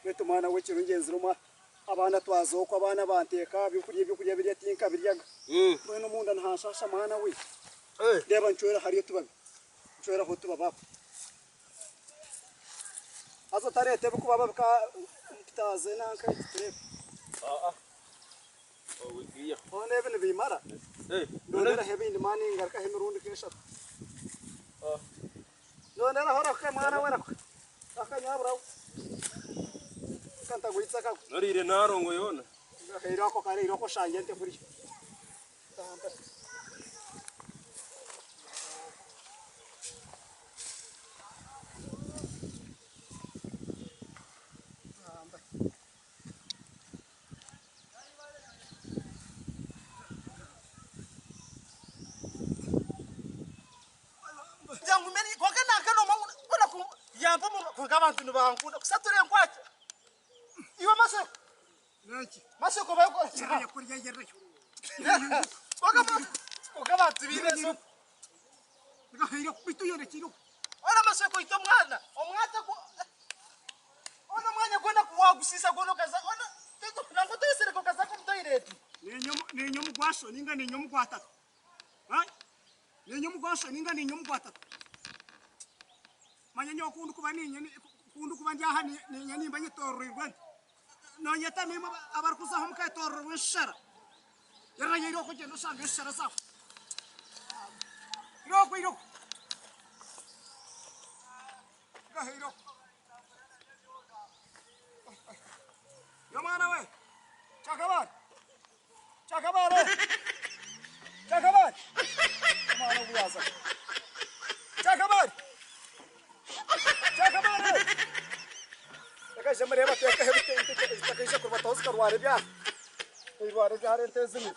beto mwana we kirungenzi ruma abana twazoko abana banteka byo kurya birya tinka biryaga bwe no munda ntashasha mwana we reba nchwera hariyo tubabi nchwera ho tubaba azo tarete buko baba ka taze nanka tirep wigiya one even bimara ndonera hebindi mani ngarka hemirundi kesha ndonera hora ka mwana we nakho akanyabura kanta guitsaka narire narongo yona irako kare irako shangente kuri tamba jangu meri kwa kana kano manguna bona ku yambo mu kabantu nibangunda kusature nkwacha iwe maso naki maso ko bayiko ya kurya yerre okabantu bireso ngahira bitu yone kiro ona maso ko ito mwana omwata ko ona mwanya kwenda kuwagusisa gono kaza ona teto nango tesere ko kaza kumtoiretu ninyo mugwasho ninga ninyo mugwatatu ninyo mugwasho ninga ninyo mugwatatu manya nyo kundu kuba kundu kuba njaha ni nimba nyitorrirwe no nyata mima abarkuza homka torrirwe shara yara yiro ko jeno sanga shara sa iro kahiro yo mana we chakabar mana buyaza chakabar Eka jamre ba teka hebite inte teka kurba tos karware bya rente zini